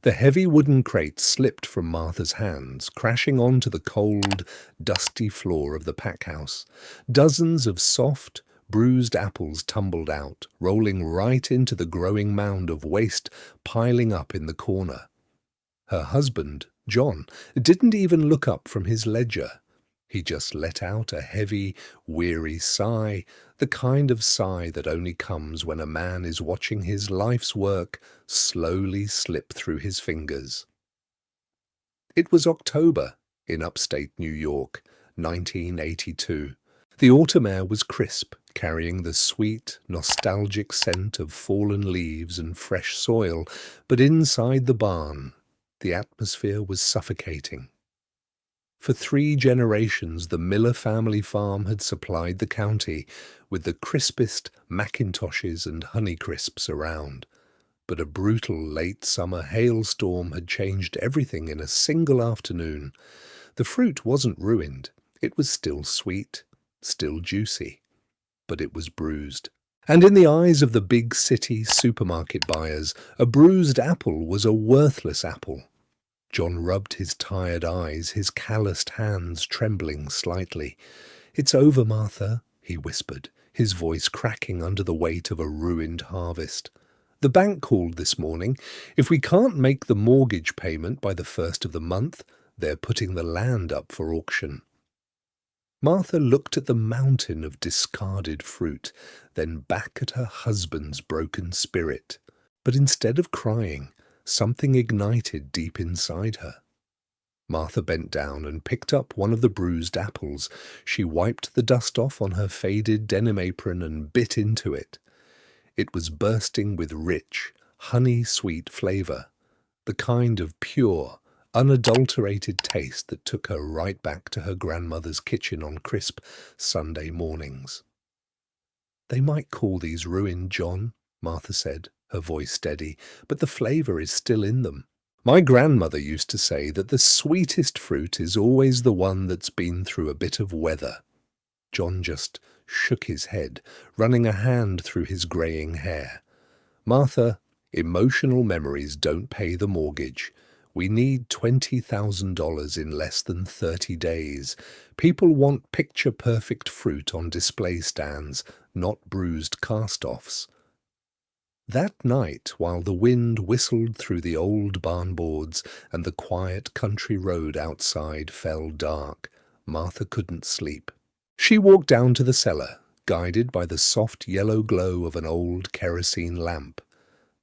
The heavy wooden crate slipped from Martha's hands, crashing onto the cold, dusty floor of the pack house. Dozens of soft, bruised apples tumbled out, rolling right into the growing mound of waste piling up in the corner. Her husband, John, didn't even look up from his ledger. He just let out a heavy, weary sigh, the kind of sigh that only comes when a man is watching his life's work slowly slip through his fingers. It was October in upstate New York, 1982. The autumn air was crisp, carrying the sweet, nostalgic scent of fallen leaves and fresh soil, but inside the barn, the atmosphere was suffocating. For 3 generations, the Miller family farm had supplied the county with the crispest Macintoshes and Honeycrisps around. But a brutal late summer hailstorm had changed everything in a single afternoon. The fruit wasn't ruined. It was still sweet, still juicy, but it was bruised. And in the eyes of the big city supermarket buyers, a bruised apple was a worthless apple. John rubbed his tired eyes, his calloused hands trembling slightly. "It's over, Martha," he whispered, his voice cracking under the weight of a ruined harvest. "The bank called this morning. If we can't make the mortgage payment by the 1st of the month, they're putting the land up for auction." Martha looked at the mountain of discarded fruit, then back at her husband's broken spirit. But instead of crying, something ignited deep inside her. Martha bent down and picked up one of the bruised apples. She wiped the dust off on her faded denim apron and bit into it. It was bursting with rich, honey-sweet flavor, the kind of pure, unadulterated taste that took her right back to her grandmother's kitchen on crisp Sunday mornings. "They might call these ruined, John," Martha said, her voice steady, "but the flavor is still in them. My grandmother used to say that the sweetest fruit is always the one that's been through a bit of weather." John just shook his head, running a hand through his graying hair. "Martha, emotional memories don't pay the mortgage. We need $20,000 in less than 30 days. People want picture-perfect fruit on display stands, not bruised cast-offs." That night, while the wind whistled through the old barn boards and the quiet country road outside fell dark, Martha couldn't sleep. She walked down to the cellar, guided by the soft yellow glow of an old kerosene lamp.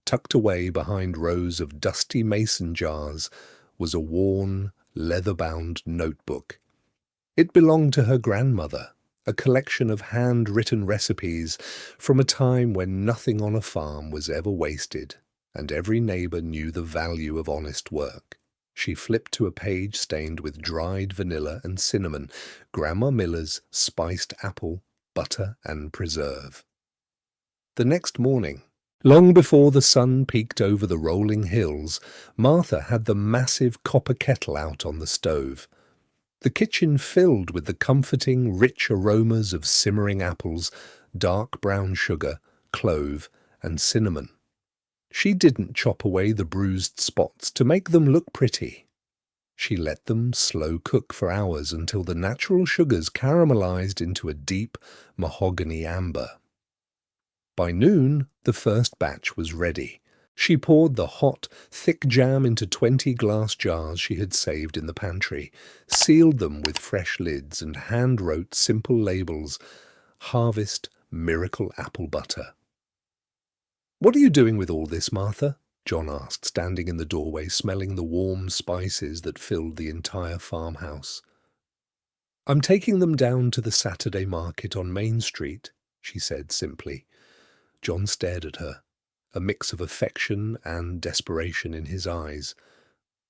Tucked away behind rows of dusty mason jars was a worn, leather-bound notebook. It belonged to her grandmother, a collection of hand-written recipes from a time when nothing on a farm was ever wasted, and every neighbor knew the value of honest work. She flipped to a page stained with dried vanilla and cinnamon, Grandma Miller's spiced apple, butter, and preserve. The next morning, long before the sun peeked over the rolling hills, Martha had the massive copper kettle out on the stove. The kitchen filled with the comforting, rich aromas of simmering apples, dark brown sugar, clove, and cinnamon. She didn't chop away the bruised spots to make them look pretty. She let them slow cook for hours until the natural sugars caramelized into a deep mahogany amber. By noon, the first batch was ready. She poured the hot, thick jam into 20 glass jars she had saved in the pantry, sealed them with fresh lids, and hand-wrote simple labels, "Harvest Miracle Apple Butter." "What are you doing with all this, Martha?" John asked, standing in the doorway, smelling the warm spices that filled the entire farmhouse. "I'm taking them down to the Saturday market on Main Street," she said simply. John stared at her, a mix of affection and desperation in his eyes.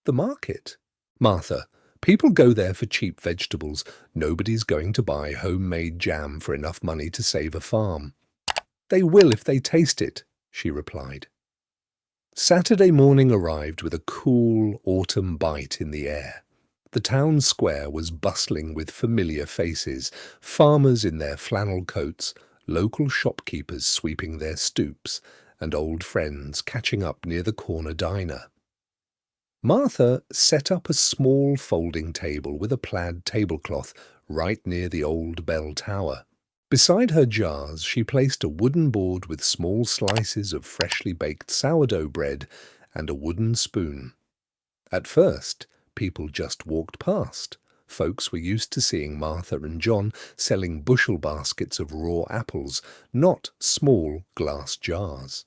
"The market? Martha, people go there for cheap vegetables. Nobody's going to buy homemade jam for enough money to save a farm." "They will if they taste it," she replied. Saturday morning arrived with a cool autumn bite in the air. The town square was bustling with familiar faces, farmers in their flannel coats, local shopkeepers sweeping their stoops, and old friends catching up near the corner diner. Martha set up a small folding table with a plaid tablecloth right near the old bell tower. Beside her jars, she placed a wooden board with small slices of freshly baked sourdough bread and a wooden spoon. At first, people just walked past. Folks were used to seeing Martha and John selling bushel baskets of raw apples, not small glass jars.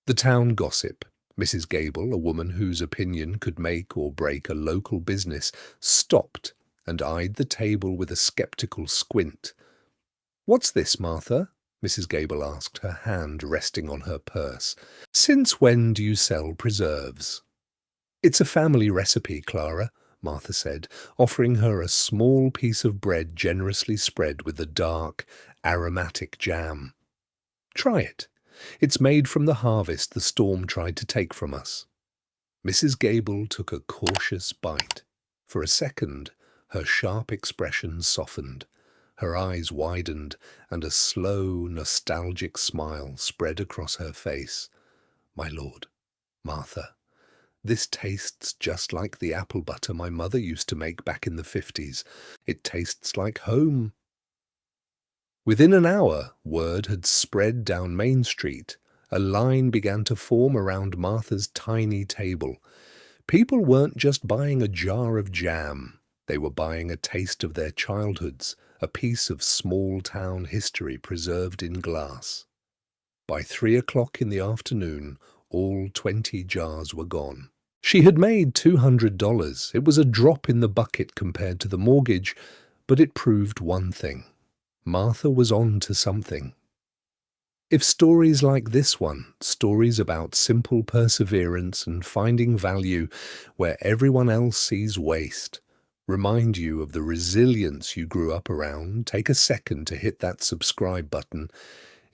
The town gossip. Mrs. Gable, a woman whose opinion could make or break a local business, stopped and eyed the table with a skeptical squint. "What's this, Martha?" Mrs. Gable asked, her hand resting on her purse. "Since when do you sell preserves?" "It's a family recipe, Clara," Martha said, offering her a small piece of bread generously spread with a dark, aromatic jam. "Try it. It's made from the harvest the storm tried to take from us." Mrs. Gable took a cautious bite. For a second, her sharp expression softened. Her eyes widened, and a slow, nostalgic smile spread across her face. "My lord, Martha, this tastes just like the apple butter my mother used to make back in the 50s. It tastes like home." Within an hour, word had spread down Main Street. A line began to form around Martha's tiny table. People weren't just buying a jar of jam. They were buying a taste of their childhoods, a piece of small-town history preserved in glass. By 3 o'clock in the afternoon, all 20 jars were gone. She had made $200. It was a drop in the bucket compared to the mortgage, but it proved one thing. Martha was on to something. If stories like this one, stories about simple perseverance and finding value where everyone else sees waste, remind you of the resilience you grew up around, take a second to hit that subscribe button.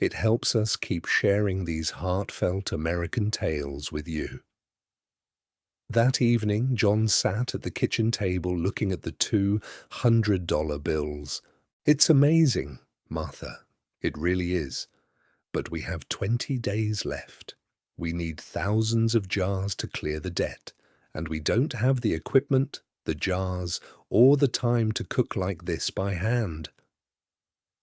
It helps us keep sharing these heartfelt American tales with you. That evening, John sat at the kitchen table looking at the $200 bills. "It's amazing, Martha. It really is. But we have 20 days left. We need thousands of jars to clear the debt, and we don't have the equipment, the jars, or the time to cook like this by hand."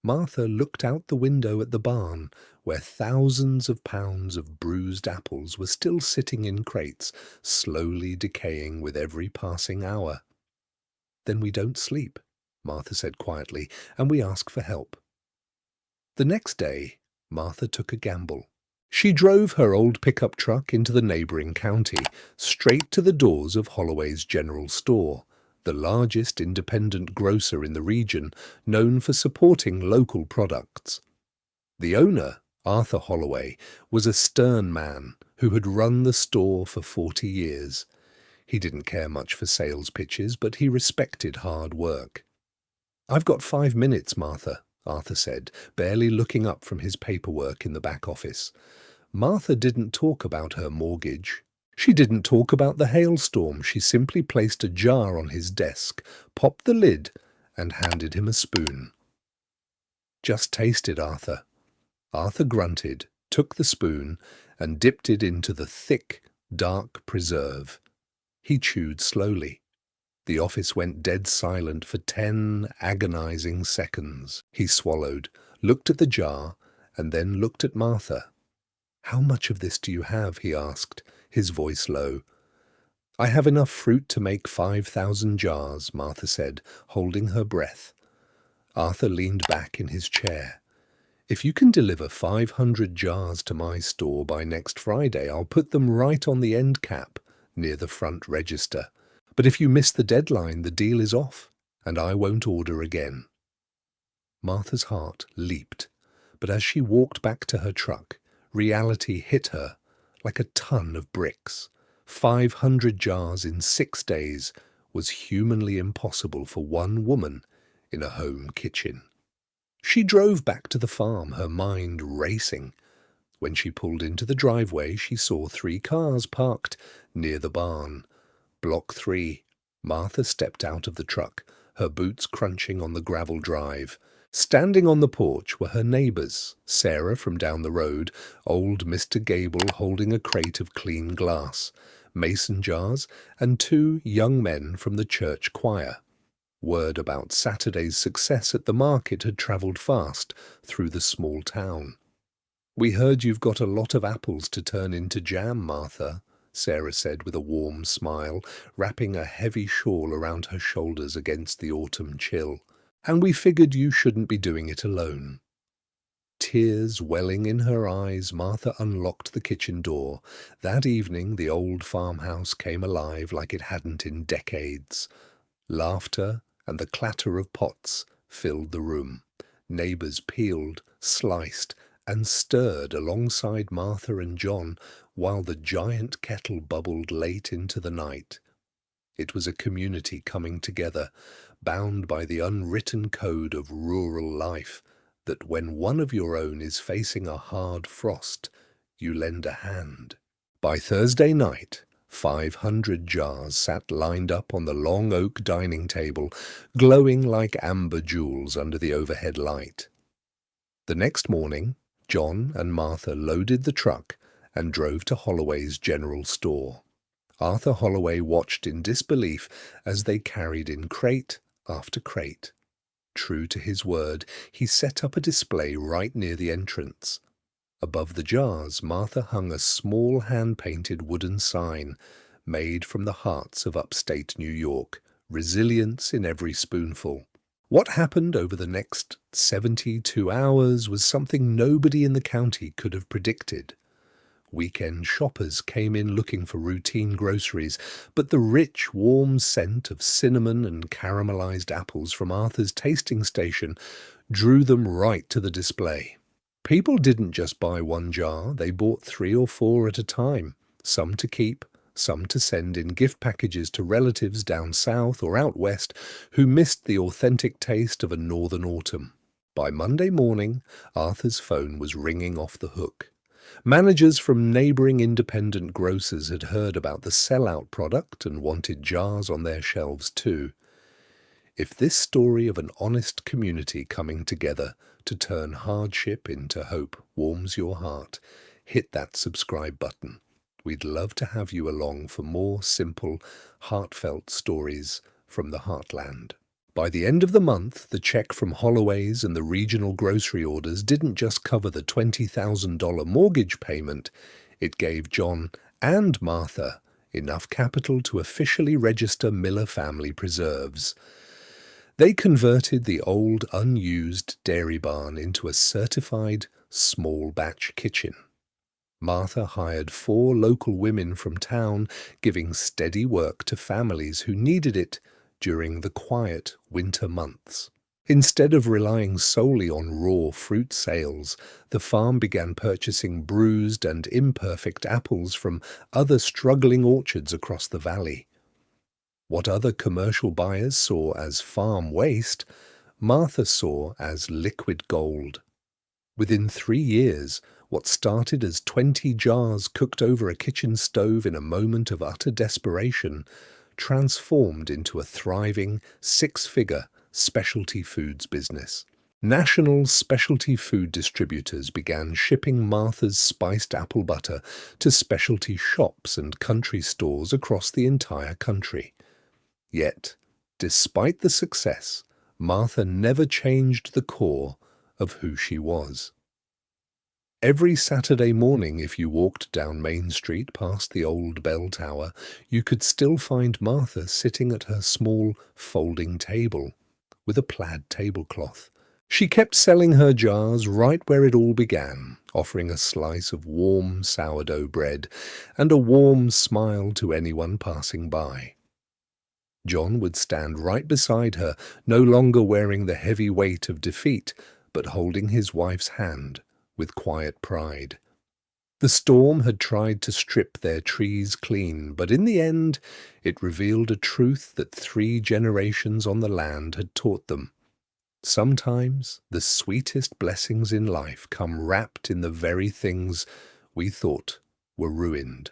Martha looked out the window at the barn, where thousands of pounds of bruised apples were still sitting in crates, slowly decaying with every passing hour. "Then we don't sleep," Martha said quietly, "and we ask for help." The next day, Martha took a gamble. She drove her old pickup truck into the neighboring county, straight to the doors of Holloway's General Store, the largest independent grocer in the region, known for supporting local products. The owner, Arthur Holloway, was a stern man who had run the store for 40 years. He didn't care much for sales pitches, but he respected hard work. "I've got 5 minutes, Martha," Arthur said, barely looking up from his paperwork in the back office. Martha didn't talk about her mortgage. She didn't talk about the hailstorm. She simply placed a jar on his desk, popped the lid, and handed him a spoon. "Just taste it, Arthur." Arthur grunted, took the spoon, and dipped it into the thick, dark preserve. He chewed slowly. The office went dead silent for 10 agonizing seconds. He swallowed, looked at the jar, and then looked at Martha. "How much of this do you have?" he asked, his voice low. "I have enough fruit to make 5,000 jars, Martha said, holding her breath. Arthur leaned back in his chair. "If you can deliver 500 jars to my store by next Friday, I'll put them right on the end cap, near the front register. But if you miss the deadline, the deal is off, and I won't order again." Martha's heart leaped, but as she walked back to her truck, reality hit her like a ton of bricks. 500 jars in 6 days was humanly impossible for one woman in a home kitchen. She drove back to the farm, her mind racing. When she pulled into the driveway, she saw 3 cars parked near the barn. Block 3. Martha stepped out of the truck, her boots crunching on the gravel drive. Standing on the porch were her neighbors, Sarah from down the road, old Mr. Gable holding a crate of clean glass, mason jars, and 2 young men from the church choir. Word about Saturday's success at the market had travelled fast through the small town. "We heard you've got a lot of apples to turn into jam, Martha," Sarah said with a warm smile, wrapping a heavy shawl around her shoulders against the autumn chill. "And we figured you shouldn't be doing it alone." Tears welling in her eyes, Martha unlocked the kitchen door. That evening the old farmhouse came alive like it hadn't in decades. Laughter and the clatter of pots filled the room. Neighbours peeled, sliced, and stirred alongside Martha and John while the giant kettle bubbled late into the night. It was a community coming together, bound by the unwritten code of rural life, that when one of your own is facing a hard frost, you lend a hand. By Thursday night, 500 jars sat lined up on the long oak dining table, glowing like amber jewels under the overhead light. The next morning, John and Martha loaded the truck and drove to Holloway's general store. Arthur Holloway watched in disbelief as they carried in crate after crate. True to his word, he set up a display right near the entrance. Above the jars, Martha hung a small hand-painted wooden sign made from the hearts of upstate New York, resilience in every spoonful. What happened over the next 72 hours was something nobody in the county could have predicted. Weekend shoppers came in looking for routine groceries, but the rich, warm scent of cinnamon and caramelized apples from Arthur's tasting station drew them right to the display. People didn't just buy one jar, they bought 3 or 4 at a time, some to keep, some to send in gift packages to relatives down south or out west who missed the authentic taste of a northern autumn. By Monday morning, Arthur's phone was ringing off the hook. Managers from neighbouring independent grocers had heard about the sellout product and wanted jars on their shelves too. If this story of an honest community coming together to turn hardship into hope warms your heart, hit that subscribe button. We'd love to have you along for more simple, heartfelt stories from the heartland. By the end of the month, the check from Holloway's and the regional grocery orders didn't just cover the $20,000 mortgage payment, it gave John and Martha enough capital to officially register Miller Family Preserves. They converted the old, unused dairy barn into a certified small-batch kitchen. Martha hired 4 local women from town, giving steady work to families who needed it during the quiet winter months. Instead of relying solely on raw fruit sales, the farm began purchasing bruised and imperfect apples from other struggling orchards across the valley. What other commercial buyers saw as farm waste, Martha saw as liquid gold. Within 3 years, what started as 20 jars cooked over a kitchen stove in a moment of utter desperation transformed into a thriving, 6-figure specialty foods business. National specialty food distributors began shipping Martha's spiced apple butter to specialty shops and country stores across the entire country. Yet, despite the success, Martha never changed the core of who she was. Every Saturday morning, if you walked down Main Street past the old bell tower, you could still find Martha sitting at her small folding table with a plaid tablecloth. She kept selling her jars right where it all began, offering a slice of warm sourdough bread and a warm smile to anyone passing by. John would stand right beside her, no longer wearing the heavy weight of defeat, but holding his wife's hand with quiet pride. The storm had tried to strip their trees clean, but in the end it revealed a truth that 3 generations on the land had taught them. Sometimes the sweetest blessings in life come wrapped in the very things we thought were ruined.